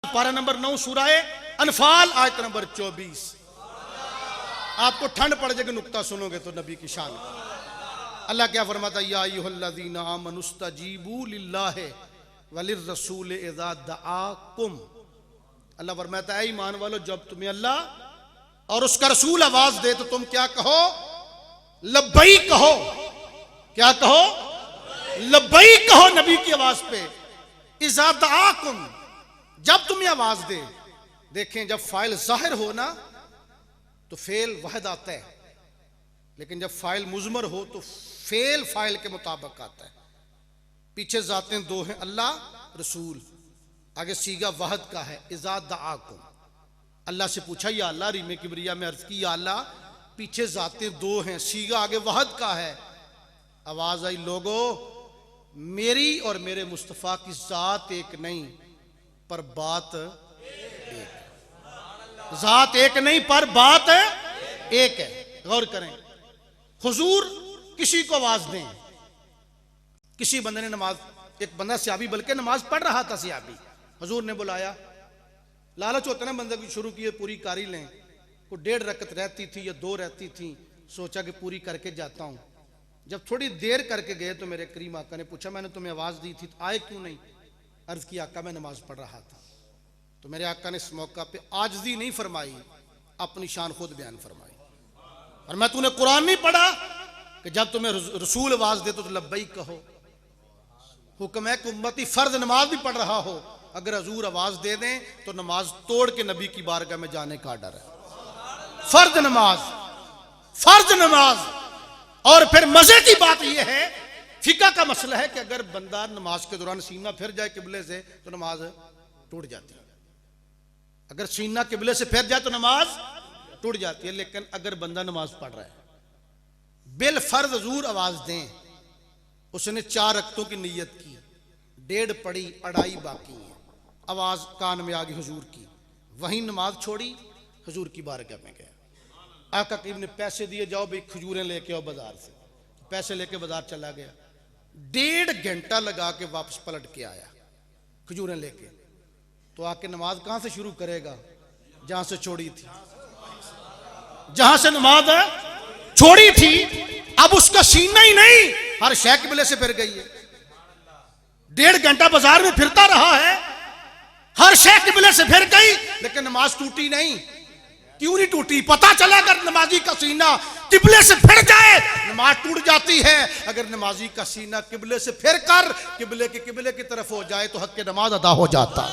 पारा नंबर 9 सूरह अनफाल आयत नंबर 24। आपको ठंड पड़ जाएगी नुक्ता सुनोगे तो नबी की शान। अल्लाह क्या फरमाता है, या अय्युहल्लज़ीना आमनुस्तजीबू लिल्लाहि वलिर्रसूल इज़ा दआकुम। अल्लाह फरमाता है ईमान वालो, जब तुम्हें अल्लाह और उसका रसूल आवाज दे तो तुम क्या कहो? लब्बैक कहो। क्या कहो? लब्बैक कहो नबी की आवाज पे। इज़ा दआकुम, जब तुम्हें आवाज दे। देखें, जब फाइल जाहिर हो ना तो फेल वहद आता है, लेकिन जब फाइल मुजमर हो तो फेल फाइल के मुताबिक आता है। पीछे जातें दो हैं, अल्लाह रसूल, आगे सीगा वहद का है, इज़ा दआकुम। अल्लाह से पूछा, या अल्लाह, रीमे किबरिया में अर्ज की, या अल्लाह, पीछे जातें दो हैं, सीगा आगे वहद का है। आवाज आई, लोगो मेरी और मेरे मुस्तफ़ा की जात एक नहीं पर बात एक। जात एक नहीं पर बात एक है। गौर करें, हुजूर किसी को आवाज दें। किसी बंदे ने नमाज, एक बंदा सियाबी बल्कि नमाज पढ़ रहा था, सियाबी, हुजूर ने बुलाया। लालच होता ना बंदे की, शुरू किए पूरी कारी लें। वो 1.5 रकत रहती थी या 2 रहती थी, सोचा कि पूरी करके जाता हूं। जब थोड़ी देर करके गए तो मेरे करीम आका ने पूछा, मैंने तुम्हें आवाज दी थी तो आए क्यों नहीं? अर्ज की, आका मैं नमाज पढ़ रहा था। तो मेरे आका ने इस मौका पे आजजी नहीं फरमाई, अपनी शान खुद बयान फरमाई। और मैं तूने कुरान नहीं पढ़ा कि जब तुम्हें रसूल आवाज दे तो लब्बैक कहो। हुक्म है कि उम्मती फर्ज नमाज भी पढ़ रहा हो, अगर हजूर आवाज दे दें तो नमाज तोड़ के नबी की बारगाह में जाने का डर है। फर्ज नमाज, फर्ज नमाज। और फिर मजे की बात यह है, फिका का मसला है कि अगर बंदा नमाज के दौरान सीना फिर जाए किबले से तो नमाज टूट जाती है। अगर सीना किबले से फिर जाए तो नमाज टूट जाती है। लेकिन अगर बंदा नमाज पढ़ रहा है, बिल फर्ज हजूर आवाज दें, उसने 4 रकतों की नीयत की, 1.5 पढ़ी, 2.5 बाकी है, आवाज कान में आ गई हुजूर की, वहीं नमाज छोड़ी, हुजूर की बारगाह में गया। आका करीम ने पैसे दिए, जाओ भाई खजूरें लेके आओ बाजार से। पैसे लेके बाजार चला गया, 1.5 घंटा लगा के वापस पलट के आया खजूरें लेके। तो आके नमाज कहां से शुरू करेगा? जहां से छोड़ी थी, जहां से नमाज छोड़ी थी। अब उसका सीना ही नहीं, हर शय किबले से फिर गई है। 1.5 घंटा बाजार में फिरता रहा है, हर शय किबले से फिर गई, लेकिन नमाज टूटी नहीं। क्यों नहीं टूटी? पता चला अगर नमाजी का सीना किबले से फिर जाए नमाज टूट जाती है। अगर नमाजी का सीना किबले से फिर कर किबले की तरफ हो जाए तो हक के नमाज अदा हो जाता।